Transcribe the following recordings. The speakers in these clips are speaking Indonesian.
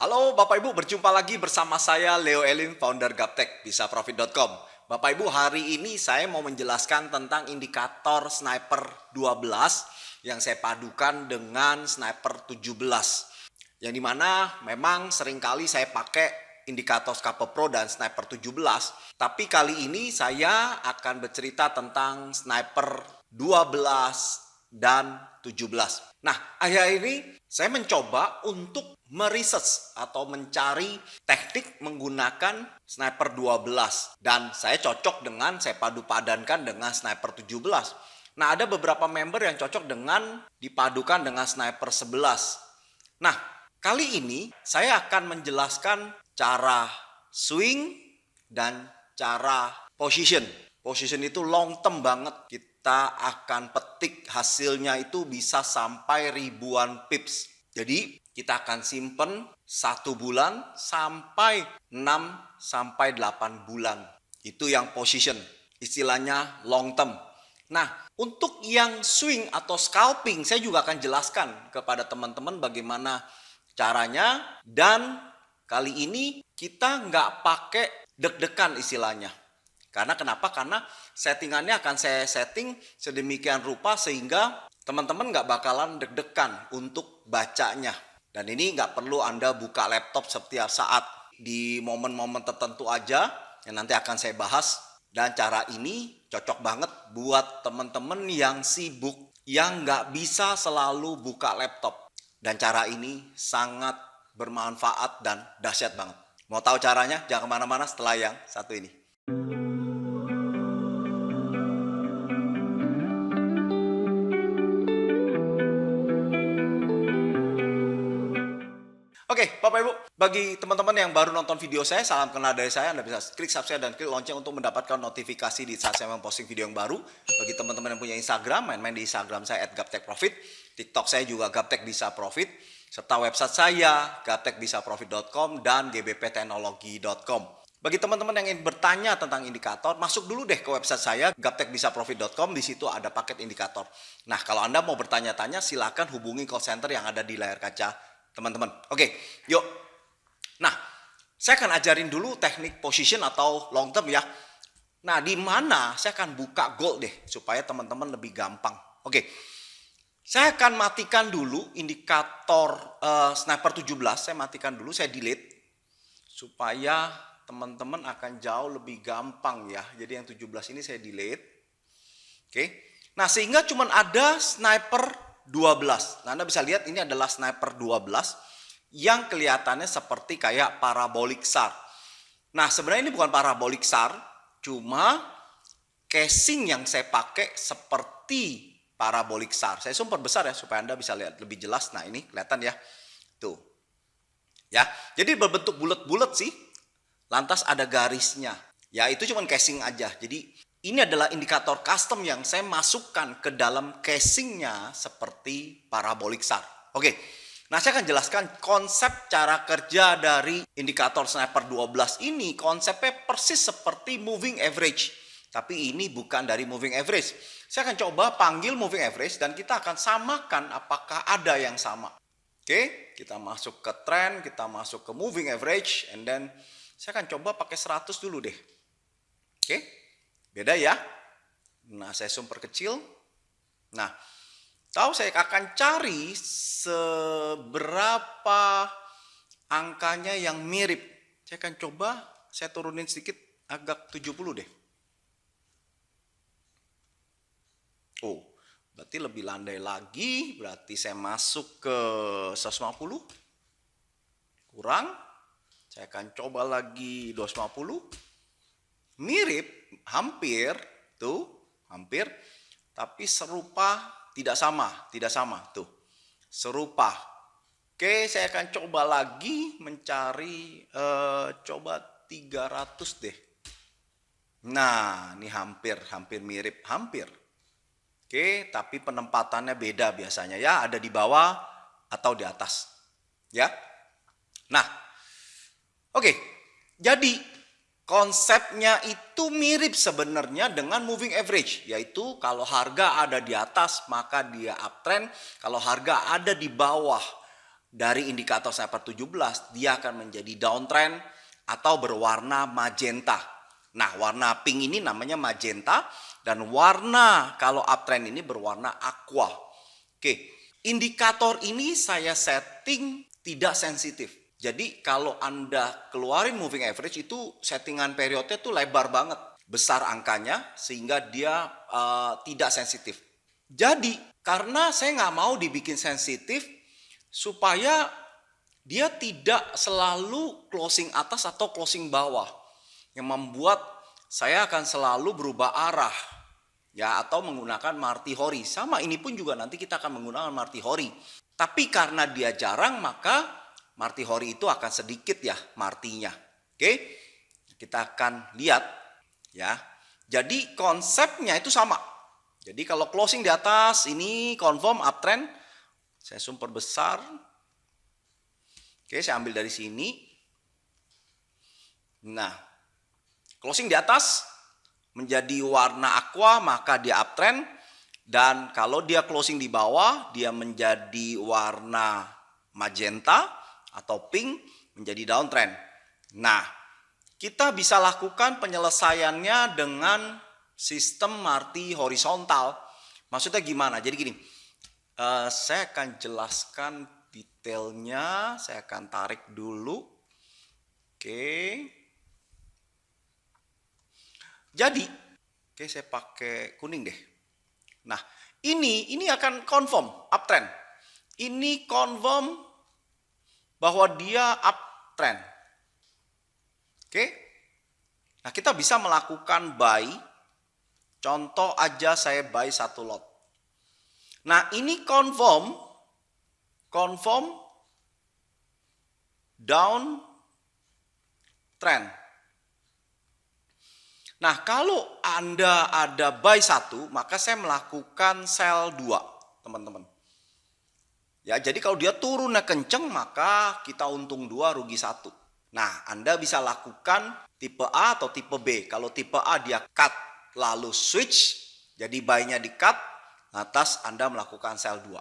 Halo Bapak Ibu, berjumpa lagi bersama saya Leo Elim, founder Gaptek Bisaprofit.com. Bapak Ibu, hari ini saya mau menjelaskan tentang indikator sniper 12 yang saya padukan dengan sniper 17. Yang dimana memang seringkali saya pakai indikator Scape Pro dan sniper 17. Tapi kali ini saya akan bercerita tentang sniper 12 dan 17. Nah, akhir-akhir ini saya mencoba untuk meresearch atau mencari teknik menggunakan sniper 12 dan saya cocok dengan, saya padu padankan dengan sniper 17. Nah, ada beberapa member yang cocok dengan dipadukan dengan sniper 11. Nah, kali ini saya akan menjelaskan cara swing dan cara position. Position itu long term banget. Kita akan petik hasilnya itu bisa sampai ribuan pips. Jadi kita akan simpen 1 bulan sampai 6 sampai 8 bulan. Itu yang position. Istilahnya long term. Nah, untuk yang swing atau scalping saya juga akan jelaskan kepada teman-teman bagaimana caranya. Dan kali ini kita nggak pakai deg-degan istilahnya. Karena kenapa? Karena settingannya akan saya setting sedemikian rupa sehingga teman-teman nggak bakalan deg-degan untuk bacanya. Dan ini nggak perlu Anda buka laptop setiap saat. Di momen-momen tertentu aja yang nanti akan saya bahas. Dan cara ini cocok banget buat teman-teman yang sibuk, yang nggak bisa selalu buka laptop. Dan cara ini sangat bermanfaat dan dahsyat banget. Mau tahu caranya? Jangan kemana-mana setelah yang satu ini. Oke, Bapak Ibu, bagi teman-teman yang baru nonton video saya, salam kenal dari saya. Anda bisa klik subscribe dan klik lonceng untuk mendapatkan notifikasi di saat saya memposting video yang baru. Bagi teman-teman yang punya Instagram, main-main di Instagram saya @gaptekprofit. TikTok saya juga Gaptek Bisa Profit. Serta website saya gaptekbisaprofit.com dan gbpteknologi.com. Bagi teman-teman yang ingin bertanya tentang indikator, masuk dulu deh ke website saya gaptekbisaprofit.com. Di situ ada paket indikator. Nah, kalau Anda mau bertanya-tanya, silakan hubungi call center yang ada di layar kaca teman-teman. Oke, yuk. Nah, saya akan ajarin dulu teknik position atau long term ya. Nah, di mana saya akan buka gold deh supaya teman-teman lebih gampang. Oke. Saya akan matikan dulu indikator sniper 17. Saya matikan dulu, saya delete supaya teman-teman akan jauh lebih gampang ya. Jadi yang 17 ini saya delete. Oke. Nah, sehingga cuma ada sniper 12. Nah, Anda bisa lihat ini adalah sniper 12 yang kelihatannya seperti kayak parabolic SAR. Nah, sebenarnya ini bukan parabolic SAR, cuma casing yang saya pakai seperti parabolic SAR. Saya zoom perbesar ya supaya Anda bisa lihat lebih jelas. Nah, ini kelihatan ya. Tuh. Ya, jadi berbentuk bulat-bulat sih. Lantas ada garisnya. Ya, itu cuma casing aja. Jadi ini adalah indikator custom yang saya masukkan ke dalam casingnya seperti parabolic SAR. Oke, nah saya akan jelaskan konsep cara kerja dari indikator sniper 12 ini. Konsepnya persis seperti moving average. Tapi ini bukan dari moving average. Saya akan coba panggil moving average dan kita akan samakan apakah ada yang sama. Oke, kita masuk ke trend, kita masuk ke moving average, and then saya akan coba pakai 100 dulu deh. Oke. Beda ya. Nah, saya zoom perkecil. Nah, tahu saya akan cari seberapa angkanya yang mirip. Saya akan coba, saya turunin sedikit agak 70 deh. Oh, berarti lebih landai lagi. Berarti saya masuk ke 150. Kurang. Saya akan coba lagi 250. Mirip, hampir, tuh, hampir, tapi serupa, tidak sama, tuh, serupa. Oke, saya akan coba lagi mencari, coba 300 deh. Nah, ini hampir mirip, hampir. Oke, tapi penempatannya beda biasanya ya, ada di bawah atau di atas, ya. Nah, oke, jadi konsepnya itu mirip sebenarnya dengan moving average, yaitu kalau harga ada di atas maka dia uptrend, kalau harga ada di bawah dari indikator sniper 17, dia akan menjadi downtrend atau berwarna magenta. Nah, warna pink ini namanya magenta, dan warna kalau uptrend ini berwarna aqua. Oke, indikator ini saya setting tidak sensitif. Jadi kalau Anda keluarin moving average itu settingan periodnya tuh lebar banget, besar angkanya sehingga dia tidak sensitif. Jadi karena saya nggak mau dibikin sensitif supaya dia tidak selalu closing atas atau closing bawah, yang membuat saya akan selalu berubah arah ya, atau menggunakan Marty Hori. Sama ini pun juga nanti kita akan menggunakan Marty Hori. Tapi karena dia jarang, maka Marty Hori itu akan sedikit ya Marty-nya. Oke, kita akan lihat ya. Jadi konsepnya itu sama. Jadi kalau closing di atas ini confirm uptrend, saya zoom perbesar. Oke, saya ambil dari sini. Nah, closing di atas menjadi warna aqua, maka dia uptrend. Dan kalau dia closing di bawah, dia menjadi warna magenta atau pink, menjadi downtrend. Nah, kita bisa lakukan penyelesaiannya dengan sistem Marty horizontal. Maksudnya gimana? Jadi gini, saya akan jelaskan detailnya. Saya akan tarik dulu. Oke. Jadi, saya pakai kuning deh. Nah, ini akan confirm uptrend. Ini confirm bahwa dia uptrend. Oke. Nah, kita bisa melakukan buy. Contoh aja saya buy 1 lot. Nah, ini confirm down trend. Nah, kalau Anda ada buy 1, maka saya melakukan sell 2, teman-teman. Ya, jadi kalau dia turunnya kenceng, maka kita untung 2, rugi 1. Nah, Anda bisa lakukan tipe A atau tipe B. Kalau tipe A dia cut lalu switch, jadi buy-nya di cut, atas Anda melakukan sell 2.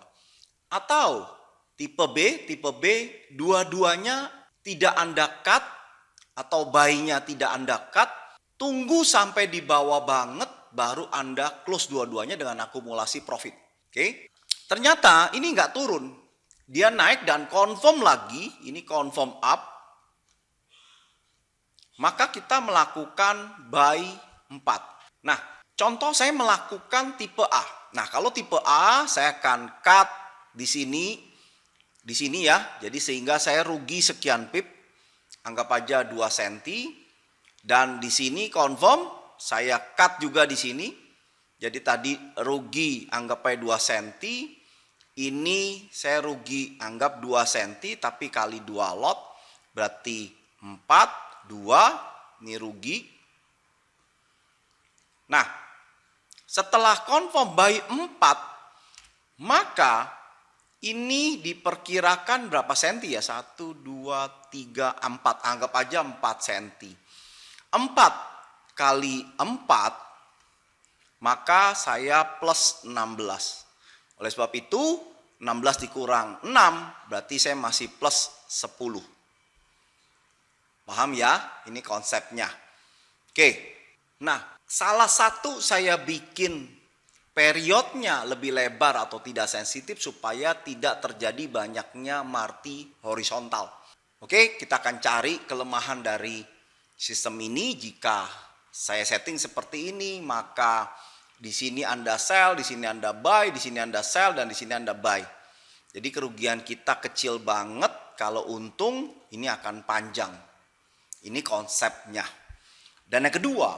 Atau tipe B dua-duanya tidak Anda cut atau buy-nya tidak Anda cut, tunggu sampai di bawah banget baru Anda close dua-duanya dengan akumulasi profit. Oke. Ternyata ini nggak turun. Dia naik dan confirm lagi, ini confirm up. Maka kita melakukan buy 4. Nah, contoh saya melakukan tipe A. Nah, kalau tipe A saya akan cut di sini ya. Jadi sehingga saya rugi sekian pip. Anggap aja 2 cm. Dan di sini confirm saya cut juga di sini. Jadi tadi rugi anggap aja 2 cm. Ini saya rugi anggap 2 cm tapi kali 2 lot berarti 4, 2, ini rugi. Nah, setelah confirm buy 4, maka ini diperkirakan berapa senti ya? 1, 2, 3, 4. Anggap aja 4 cm. 4 kali 4, maka saya plus 16. Oleh sebab itu, 16 dikurang 6, berarti saya masih plus 10. Paham ya? Ini konsepnya. Oke. Nah, salah satu saya bikin periodnya lebih lebar atau tidak sensitif supaya tidak terjadi banyaknya Marty horizontal. Oke, kita akan cari kelemahan dari sistem ini. Jika saya setting seperti ini, maka di sini Anda sell, di sini Anda buy, di sini Anda sell, dan di sini Anda buy. Jadi kerugian kita kecil banget, kalau untung ini akan panjang. Ini konsepnya. Dan yang kedua,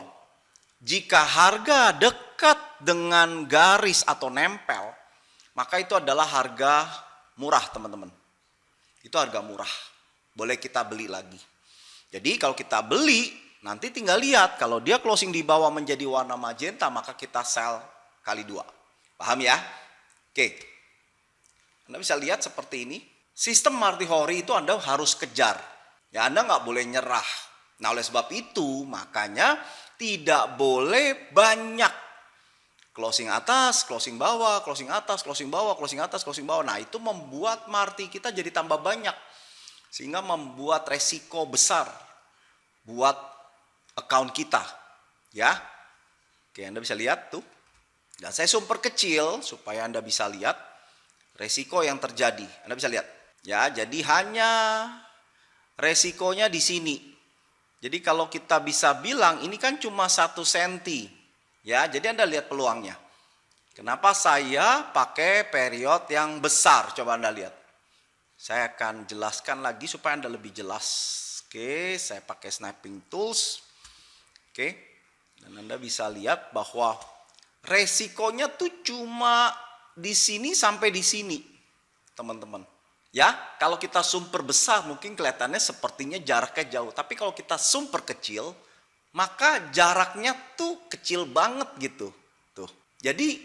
jika harga dekat dengan garis atau nempel, maka itu adalah harga murah, teman-teman. Itu harga murah. Boleh kita beli lagi. Jadi kalau kita beli, nanti tinggal lihat. Kalau dia closing di bawah menjadi warna magenta, maka kita sell kali 2. Paham ya? Oke. Anda bisa lihat seperti ini. Sistem Marty Hori itu Anda harus kejar. Ya, Anda nggak boleh nyerah. Nah, oleh sebab itu, makanya tidak boleh banyak Closing atas, closing bawah, closing atas, closing bawah, closing atas, closing bawah. Nah, itu membuat marti kita jadi tambah banyak. Sehingga membuat resiko besar buat account kita. Ya. Oke, Anda bisa lihat tuh. Dan saya zoom perkecil supaya Anda bisa lihat resiko yang terjadi. Anda bisa lihat. Ya, jadi hanya resikonya di sini. Jadi kalau kita bisa bilang ini kan cuma 1 senti. Ya, jadi Anda lihat peluangnya. Kenapa saya pakai period yang besar? Coba Anda lihat. Saya akan jelaskan lagi supaya Anda lebih jelas. Oke, saya pakai sniping tools. Oke. Dan Anda bisa lihat bahwa resikonya tuh cuma di sini sampai di sini, teman-teman. Ya, kalau kita zoom perbesar mungkin kelihatannya sepertinya jaraknya jauh. Tapi kalau kita zoom perkecil, maka jaraknya tuh kecil banget gitu. Tuh. Jadi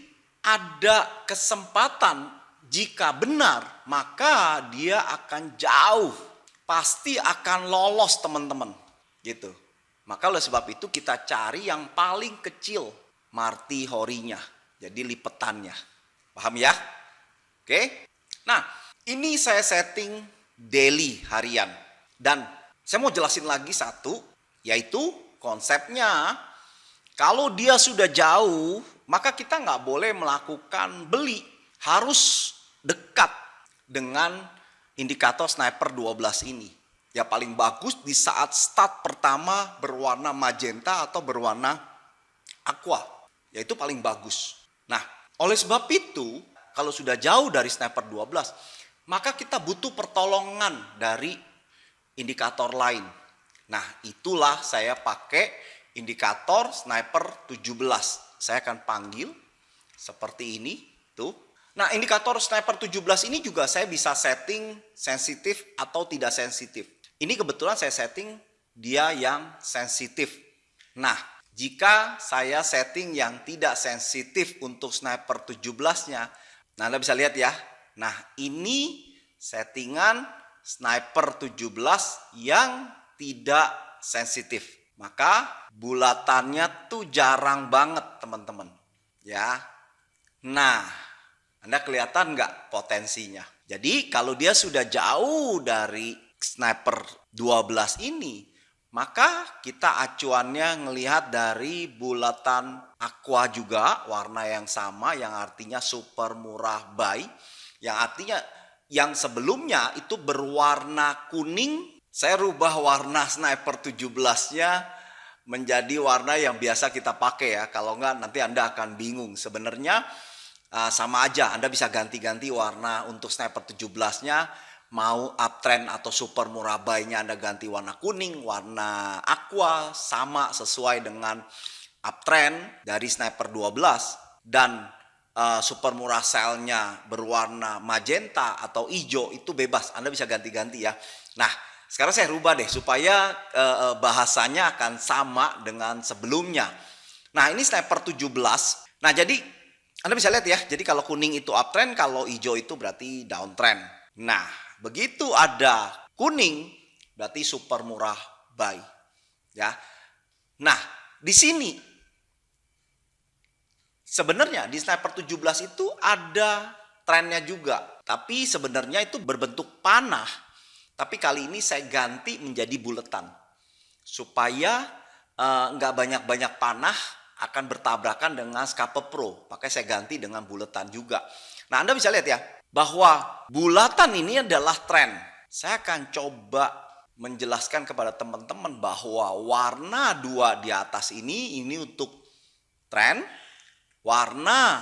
ada kesempatan jika benar, maka dia akan jauh. Pasti akan lolos, teman-teman. Gitu. Maka oleh sebab itu kita cari yang paling kecil marti horinya. Jadi lipetannya. Paham ya? Oke. Nah, ini saya setting daily harian. Dan saya mau jelasin lagi satu, yaitu konsepnya, kalau dia sudah jauh, maka kita nggak boleh melakukan beli. Harus dekat dengan indikator sniper 12 ini. Ya paling bagus di saat start pertama berwarna magenta atau berwarna aqua. Ya itu paling bagus. Nah, oleh sebab itu, kalau sudah jauh dari sniper 12, maka kita butuh pertolongan dari indikator lain. Nah, itulah saya pakai indikator sniper 17. Saya akan panggil seperti ini, tuh. Nah, indikator sniper 17 ini juga saya bisa setting sensitif atau tidak sensitif. Ini kebetulan saya setting dia yang sensitif. Nah, jika saya setting yang tidak sensitif untuk sniper 17-nya, nah Anda bisa lihat ya. Nah, ini settingan sniper 17 yang tidak sensitif. Maka bulatannya tuh jarang banget, teman-teman. Ya. Nah, Anda kelihatan nggak potensinya? Jadi kalau dia sudah jauh dari sniper 12 ini, maka kita acuannya ngelihat dari bulatan aqua juga, warna yang sama, yang artinya super murah buy. Yang artinya yang sebelumnya itu berwarna kuning, saya rubah warna sniper 17-nya menjadi warna yang biasa kita pakai ya. Kalau enggak nanti Anda akan bingung. Sebenarnya sama aja, Anda bisa ganti-ganti warna untuk sniper 17-nya. Mau uptrend atau super murah buy-nya Anda ganti warna kuning, warna aqua, sama sesuai dengan uptrend dari sniper 12. Dan super murah sale-nya berwarna magenta atau hijau, itu bebas. Anda bisa ganti-ganti ya. Nah, sekarang saya rubah deh supaya bahasanya akan sama dengan sebelumnya. Nah, ini sniper 17. Nah, jadi Anda bisa lihat ya. Jadi kalau kuning itu uptrend, kalau hijau itu berarti downtrend. Nah, begitu ada kuning berarti super murah buy. Ya. Nah, di sini sebenarnya di sniper 17 itu ada trennya juga. Tapi sebenarnya itu berbentuk panah. Tapi kali ini saya ganti menjadi buletan. Supaya nggak banyak-banyak panah akan bertabrakan dengan Scape Pro. Makanya saya ganti dengan buletan juga. Nah, Anda bisa lihat ya, bahwa bulatan ini adalah tren. Saya akan coba menjelaskan kepada teman-teman bahwa warna 2 di atas ini untuk tren. Warna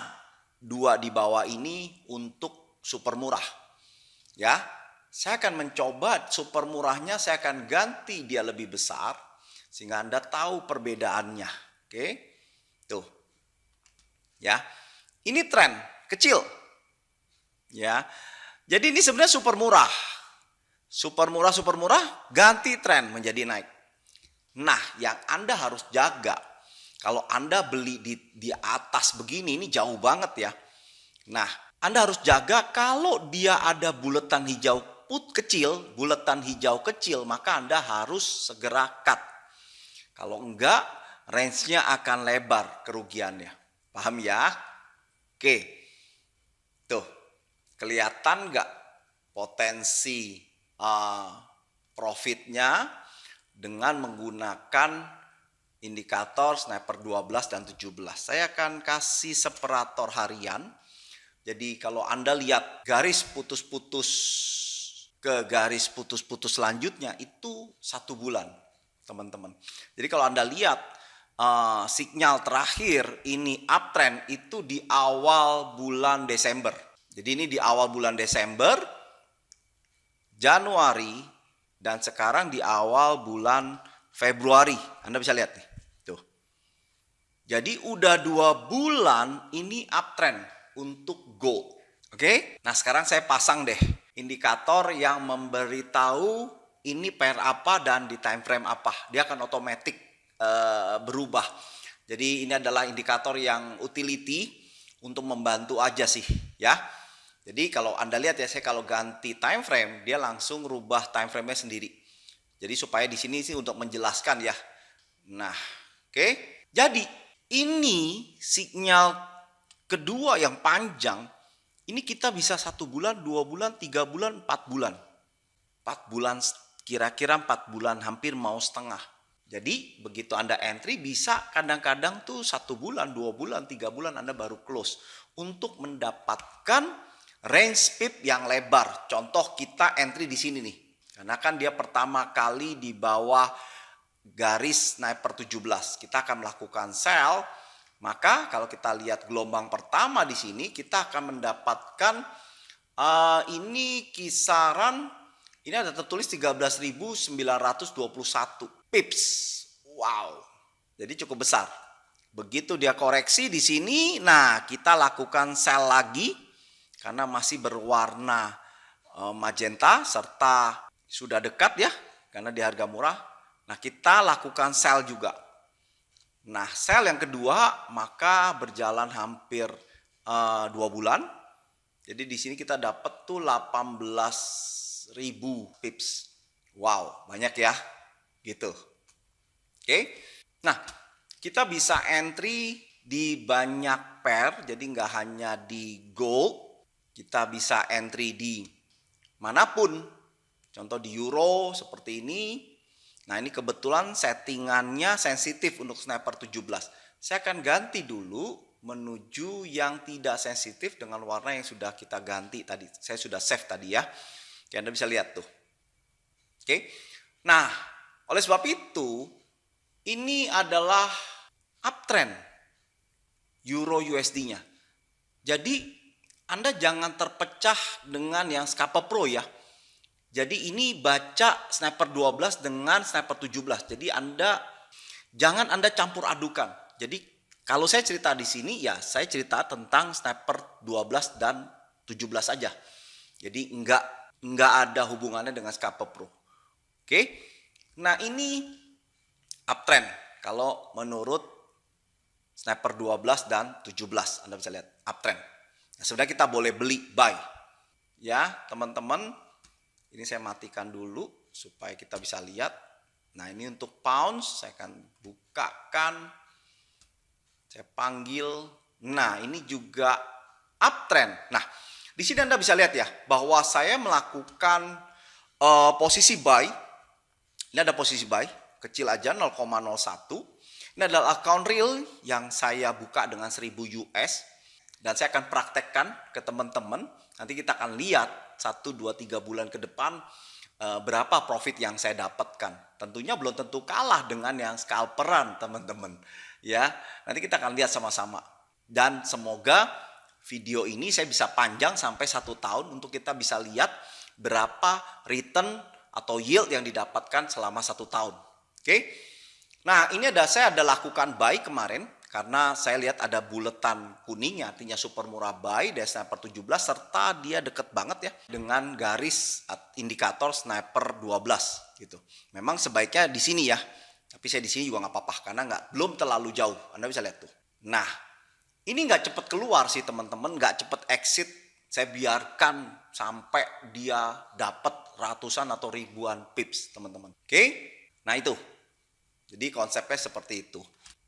2 di bawah ini untuk super murah. Ya. Saya akan mencoba super murahnya, saya akan ganti dia lebih besar sehingga Anda tahu perbedaannya. Oke. Tuh. Ya. Ini tren kecil. Ya. Jadi ini sebenarnya super murah. Super murah ganti tren menjadi naik. Nah, yang Anda harus jaga kalau Anda beli di atas begini, ini jauh banget ya. Nah, Anda harus jaga kalau dia ada bulatan hijau bulatan hijau kecil, maka Anda harus segera cut. Kalau enggak, range-nya akan lebar kerugiannya. Paham ya? Oke. Tuh, kelihatan nggak potensi profitnya dengan menggunakan indikator sniper 12 dan 17. Saya akan kasih separator harian. Jadi kalau Anda lihat garis putus-putus ke garis putus-putus selanjutnya itu 1 bulan, teman-teman. Jadi kalau Anda lihat sinyal terakhir ini uptrend itu di awal bulan Desember. Jadi ini di awal bulan Desember, Januari, dan sekarang di awal bulan Februari. Anda bisa lihat nih. Tuh. Jadi udah 2 bulan ini uptrend untuk gold. Oke? Nah, sekarang saya pasang deh indikator yang memberitahu ini pair apa dan di time frame apa. Dia akan otomatis berubah. Jadi ini adalah indikator yang utility untuk membantu aja sih, ya. Jadi kalau Anda lihat ya, saya kalau ganti time frame, dia langsung rubah time frame-nya sendiri. Jadi supaya di sini sih untuk menjelaskan ya. Nah, oke. Jadi ini sinyal kedua yang panjang. Ini kita bisa 1 bulan, 2 bulan, 3 bulan, 4 bulan. 4 bulan, kira-kira 4 bulan, hampir mau setengah. Jadi begitu Anda entry bisa kadang-kadang tuh 1 bulan, 2 bulan, 3 bulan Anda baru close. Untuk mendapatkan range pip yang lebar. Contoh kita entry di sini nih. Karena kan dia pertama kali di bawah garis sniper 17. Kita akan melakukan sell. Maka kalau kita lihat gelombang pertama di sini, kita akan mendapatkan ini kisaran, ini ada tertulis 13.921 pips. Wow. Jadi cukup besar. Begitu dia koreksi di sini, nah kita lakukan sell lagi. Karena masih berwarna magenta serta sudah dekat ya, karena di harga murah. Nah, kita lakukan sell juga. Nah, sell yang kedua maka berjalan hampir 2 bulan. Jadi di sini kita dapat tuh 18.000 pips. Wow, banyak ya. Gitu. Oke. Nah, kita bisa entry di banyak pair, jadi nggak hanya di gold. Kita bisa entry di manapun. Contoh di euro seperti ini. Nah, ini kebetulan settingannya sensitif untuk sniper 17. Saya akan ganti dulu menuju yang tidak sensitif dengan warna yang sudah kita ganti tadi. Saya sudah save tadi ya. Oke, Anda bisa lihat tuh. Oke. Nah, oleh sebab itu ini adalah uptrend euro USD-nya. Jadi Anda jangan terpecah dengan yang Scalper Pro ya. Jadi ini baca sniper 12 dengan sniper 17. Jadi jangan Anda campur adukan. Jadi kalau saya cerita di sini ya saya cerita tentang sniper 12 dan 17 aja. Jadi enggak ada hubungannya dengan Scalper Pro. Oke. Nah, ini uptrend kalau menurut sniper 12 dan 17. Anda bisa lihat uptrend. Nah, sebenarnya kita boleh beli, buy. Ya, teman-teman. Ini saya matikan dulu supaya kita bisa lihat. Nah, ini untuk pounds. Saya akan bukakan. Saya panggil. Nah, ini juga uptrend. Nah, di sini Anda bisa lihat ya. Bahwa saya melakukan posisi buy. Ini ada posisi buy. Kecil aja 0,01. Ini adalah account real yang saya buka dengan 1000 US. Dan saya akan praktekkan ke teman-teman. Nanti kita akan lihat 1, 2, 3 bulan ke depan berapa profit yang saya dapatkan. Tentunya belum tentu kalah dengan yang scalperan teman-teman. Ya, nanti kita akan lihat sama-sama. Dan semoga video ini saya bisa panjang sampai 1 tahun untuk kita bisa lihat berapa return atau yield yang didapatkan selama 1 tahun. Oke. Nah, ini saya ada lakukan buy kemarin. Karena saya lihat ada buletan kuningnya, artinya super murah buy dari sniper 17 serta dia deket banget ya dengan garis indikator sniper 12 gitu. Memang sebaiknya di sini ya, tapi saya di sini juga nggak apa-apa karena belum terlalu jauh. Anda bisa lihat tuh. Nah, ini nggak cepet keluar sih teman-teman, nggak cepet exit. Saya biarkan sampai dia dapat ratusan atau ribuan pips teman-teman. Oke, nah itu. Jadi konsepnya seperti itu.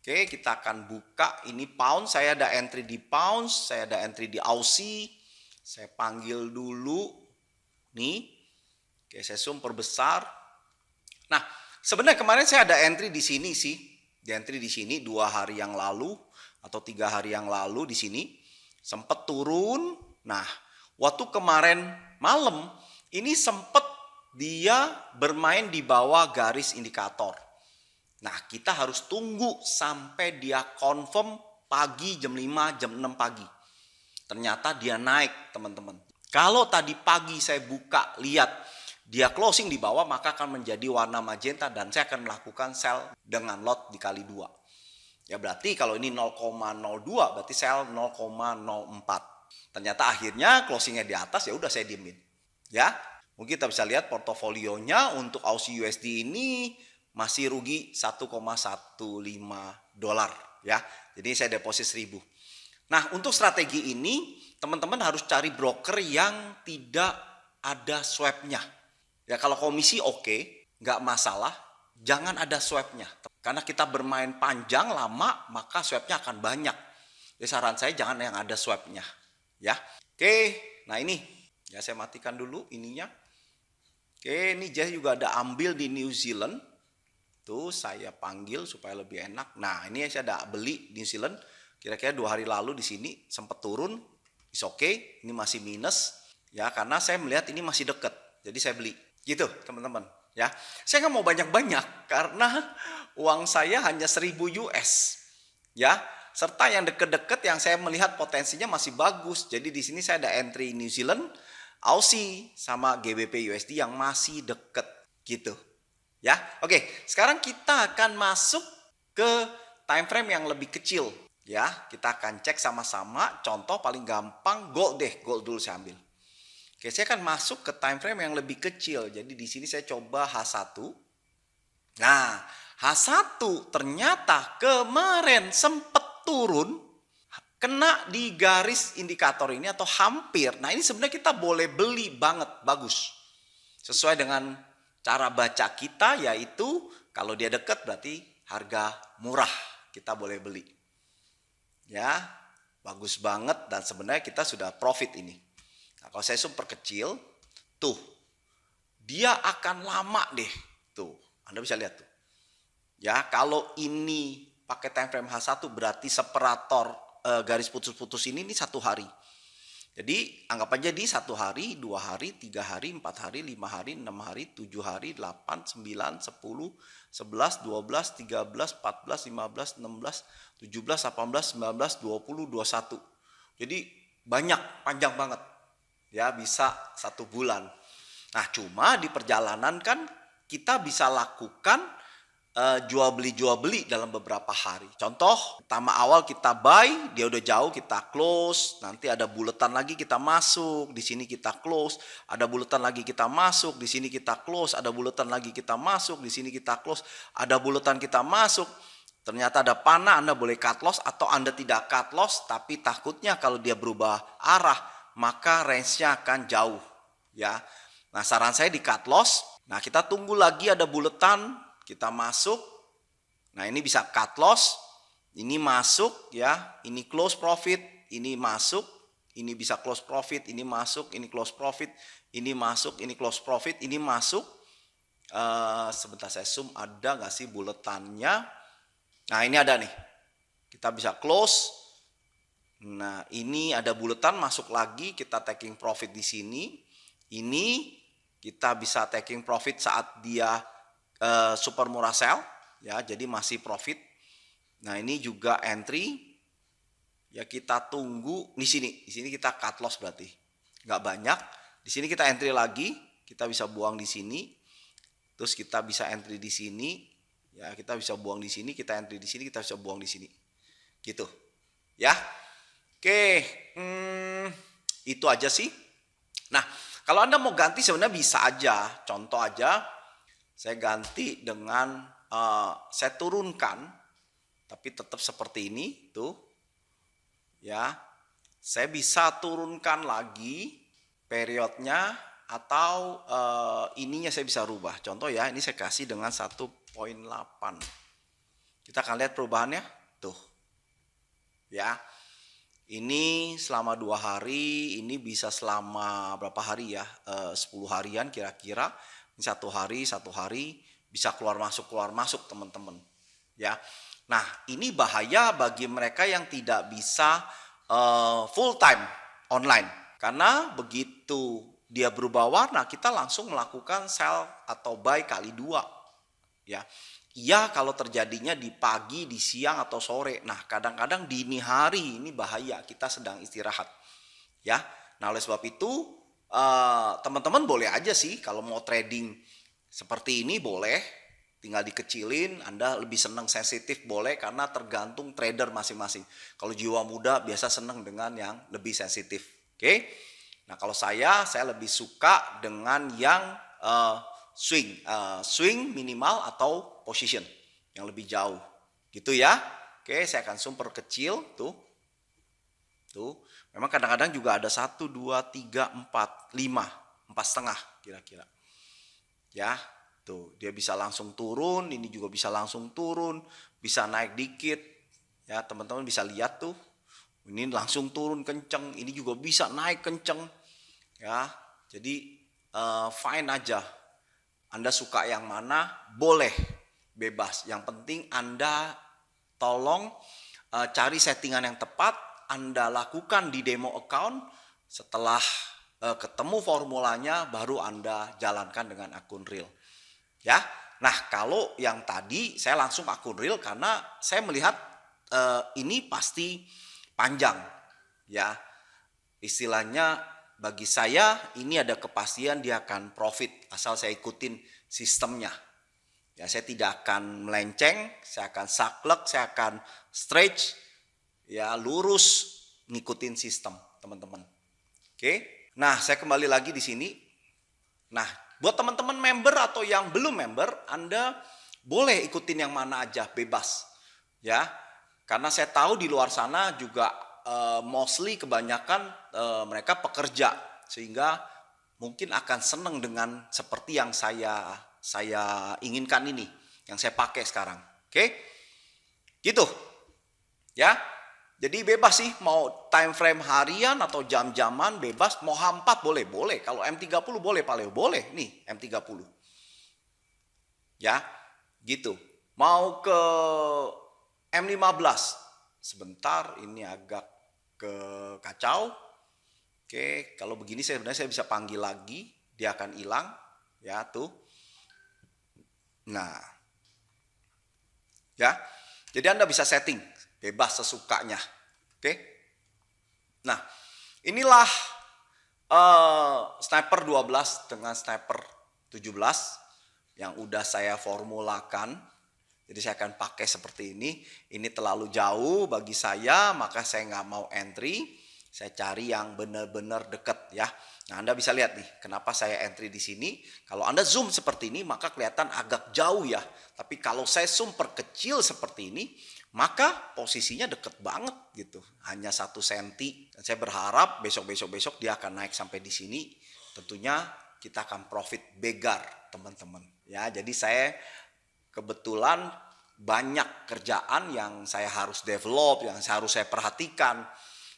Oke, kita akan buka ini pound. Saya ada entry di pound, saya ada entry di Aussie. Saya panggil dulu nih. Oke, saya zoom perbesar. Nah, sebenarnya kemarin saya ada entry di sini sih. Di entry di sini 2 hari yang lalu atau 3 hari yang lalu di sini sempat turun. Nah, waktu kemarin malam ini sempat dia bermain di bawah garis indikator. Nah, kita harus tunggu sampai dia confirm pagi jam 5, jam 6 pagi. Ternyata dia naik, teman-teman. Kalau tadi pagi saya buka, lihat dia closing di bawah, maka akan menjadi warna magenta dan saya akan melakukan sell dengan lot dikali 2. Ya berarti kalau ini 0,02 berarti sell 0,04. Ternyata akhirnya closingnya di atas, ya udah saya diemin. Ya, mungkin kita bisa lihat portofolionya untuk Aussie USD ini masih rugi 1,15 dolar ya. Jadi saya deposit 1000. Nah, untuk strategi ini teman-teman harus cari broker yang tidak ada swapnya. Ya kalau komisi oke, nggak masalah, jangan ada swapnya. Karena kita bermain panjang lama, maka swapnya akan banyak. Jadi saran saya jangan yang ada swapnya. Ya, oke. Nah ini, ya saya matikan dulu ininya. Oke, ini saya juga ada ambil di New Zealand. Tuh saya panggil supaya lebih enak. Nah ini saya ada beli di New Zealand. Kira-kira 2 hari lalu di sini sempat turun. Is okay. Ini masih minus. Ya karena saya melihat ini masih deket. Jadi saya beli. Gitu teman-teman. Ya, saya nggak mau banyak-banyak karena uang saya hanya 1000 US. Ya, serta yang deket-deket yang saya melihat potensinya masih bagus. Jadi di sini saya ada entry New Zealand, Aussie sama GBP USD yang masih deket gitu. Ya, oke. Sekarang kita akan masuk ke time frame yang lebih kecil. Ya, kita akan cek sama-sama. Contoh paling gampang gold deh, gold dulu saya ambil. Oke, saya akan masuk ke time frame yang lebih kecil. Jadi di sini saya coba H1. Nah, H1 ternyata kemarin sempat turun, kena di garis indikator ini atau hampir. Nah, ini sebenarnya kita boleh beli banget, bagus. Sesuai dengan cara baca kita, yaitu kalau dia dekat berarti harga murah, kita boleh beli. Ya, bagus banget dan sebenarnya kita sudah profit ini. Nah, kalau saya zoom perkecil, tuh dia akan lama deh, tuh Anda bisa lihat tuh. Ya, kalau ini pakai time frame H1 berarti separator garis putus-putus ini 1 hari. Jadi anggap aja di 1 hari, 2 hari, 3 hari, 4 hari, 5 hari, 6 hari, 7 hari, 8, 9, 10, 11, 12, 13, 14, 15, 16, 17, 18, 19, 20, 21. Jadi banyak, panjang banget. Ya bisa 1 bulan. Nah cuma di perjalanan kan kita bisa lakukan jual beli dalam beberapa hari. Contoh, pertama awal kita buy, dia udah jauh kita close, nanti ada buletan lagi kita masuk, di sini kita close, ada buletan lagi kita masuk, di sini kita close, ada buletan lagi kita masuk, di sini kita close, ada buletan kita masuk. Ternyata ada panah, Anda boleh cut loss atau Anda tidak cut loss, tapi takutnya kalau dia berubah arah, maka range-nya akan jauh, ya. Nah, saran saya di cut loss. Nah, kita tunggu lagi ada buletan, kita masuk. Nah, ini bisa cut loss, ini masuk ya, ini close profit, ini masuk, ini bisa close profit, ini masuk, ini close profit, ini masuk, ini close profit, ini masuk. Sebentar saya zoom, ada nggak sih buletannya? Nah, ini ada nih. Kita bisa close. Nah, ini ada buletan masuk lagi, kita taking profit di sini. Ini kita bisa taking profit saat dia super murah sell ya, jadi masih profit. Nah, ini juga entry ya, kita tunggu di sini kita cut loss berarti nggak banyak. Di sini kita entry lagi, kita bisa buang di sini, terus kita bisa entry di sini ya, kita bisa buang di sini, kita entry di sini, kita bisa buang di sini gitu ya. Oke, itu aja sih. Nah, kalau Anda mau ganti sebenarnya bisa aja. Contoh aja, saya ganti dengan saya turunkan, tapi tetap seperti ini tuh, ya. Saya bisa turunkan lagi periodnya atau ininya saya bisa rubah. Contoh ya, ini saya kasih dengan 1,8. Kita akan lihat perubahannya. Tuh. Ya. Ini selama 2 hari, ini bisa selama berapa hari ya? 10 harian kira-kira. Ini satu hari bisa keluar masuk teman-teman. Ya. Nah, ini bahaya bagi mereka yang tidak bisa full time online. Karena begitu dia berubah warna, kita langsung melakukan sell atau buy kali 2. Ya. Iya kalau terjadinya di pagi, di siang atau sore. Nah, kadang-kadang dini hari ini bahaya, kita sedang istirahat. Ya. Nah, oleh sebab itu teman-teman boleh aja sih kalau mau trading seperti ini boleh, tinggal dikecilin. Anda lebih senang sensitif boleh karena tergantung trader masing-masing. Kalau jiwa muda biasa senang dengan yang lebih sensitif. Oke. Nah, kalau saya lebih suka dengan yang swing minimal atau position yang lebih jauh gitu ya. Oke, saya akan zoom perkecil tuh memang kadang-kadang juga ada 1, 2, 3, 4, 5, 4,5 kira-kira ya. Tuh dia bisa langsung turun, ini juga bisa langsung turun, bisa naik dikit ya. Teman-teman bisa lihat tuh, ini langsung turun kenceng, ini juga bisa naik kenceng ya. Jadi fine aja. Anda suka yang mana boleh, bebas. Yang penting Anda tolong cari settingan yang tepat. Anda lakukan di demo account. Setelah ketemu formulanya baru Anda jalankan dengan akun real. Ya. Nah, kalau yang tadi saya langsung akun real karena saya melihat ini pasti panjang. Ya. Istilahnya bagi saya ini ada kepastian dia akan profit asal saya ikutin sistemnya. Ya, saya tidak akan melenceng, saya akan saklek, saya akan stretch, ya lurus ngikutin sistem teman-teman. Oke, nah saya kembali lagi di sini. Nah, buat teman-teman member atau yang belum member, Anda boleh ikutin yang mana aja, bebas. Ya, karena saya tahu di luar sana juga mostly kebanyakan mereka pekerja sehingga mungkin akan senang dengan seperti yang saya inginkan ini, yang saya pakai sekarang. Oke, gitu ya. Jadi bebas sih mau time frame harian atau jam-jaman bebas, mau H4 boleh. Kalau M30 boleh boleh nih M30. Ya, gitu. Mau ke M15 sebentar, ini agak ke kacau. Oke, kalau begini sebenarnya saya bisa panggil lagi, dia akan hilang ya tuh. Nah, ya, jadi Anda bisa setting bebas sesukanya. Oke, nah inilah sniper 12 dengan sniper 17 yang udah saya formulakan. Jadi saya akan pakai seperti ini. Ini terlalu jauh bagi saya, maka saya nggak mau entry. Saya cari yang benar-benar dekat ya. Nah, Anda bisa lihat nih, kenapa saya entry di sini. Kalau Anda zoom seperti ini, maka kelihatan agak jauh ya. Tapi kalau saya zoom perkecil seperti ini, maka posisinya dekat banget gitu. Hanya 1 senti. Dan saya berharap besok dia akan naik sampai di sini. Tentunya kita akan profit begar, teman-teman. Ya, jadi saya kebetulan banyak kerjaan yang saya harus develop, yang harus saya perhatikan,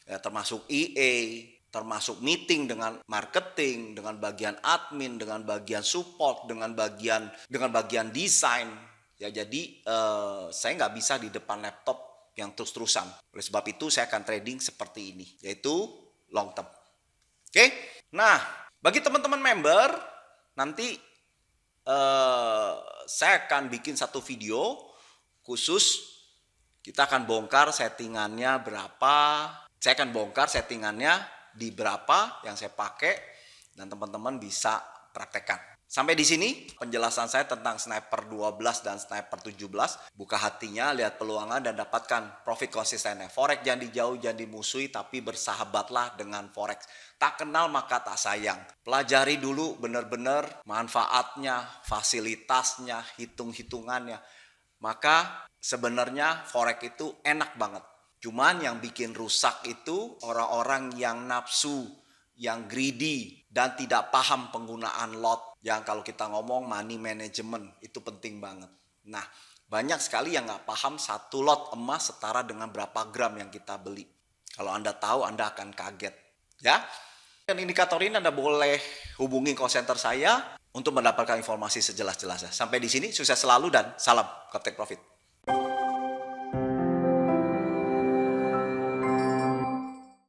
ya, termasuk EA, termasuk meeting dengan marketing, dengan bagian admin, dengan bagian support, dengan bagian desain. Ya, jadi saya nggak bisa di depan laptop yang terus-terusan. Oleh sebab itu saya akan trading seperti ini, yaitu long term. Oke, nah bagi teman-teman member nanti saya akan bikin satu video khusus, kita akan bongkar settingannya berapa. Saya akan bongkar settingannya di berapa yang saya pakai dan teman-teman bisa praktekkan. Sampai di sini penjelasan saya tentang sniper 12 dan sniper 17. Buka hatinya, lihat peluangan dan dapatkan profit konsistennya. Forex jangan dijauh, jangan dimusuhi, tapi bersahabatlah dengan forex. Tak kenal maka tak sayang. Pelajari dulu benar-benar manfaatnya, fasilitasnya, hitung-hitungannya. Maka sebenarnya forex itu enak banget. Cuman yang bikin rusak itu orang-orang yang nafsu, yang greedy, dan tidak paham penggunaan lot. Yang kalau kita ngomong money management, itu penting banget. Nah, banyak sekali yang nggak paham satu lot emas setara dengan berapa gram yang kita beli. Kalau Anda tahu, Anda akan kaget. Ya, dan indikator ini Anda boleh hubungi call center saya untuk mendapatkan informasi sejelas-jelasnya. Sampai di sini, sukses selalu dan salam Gaptek Profit.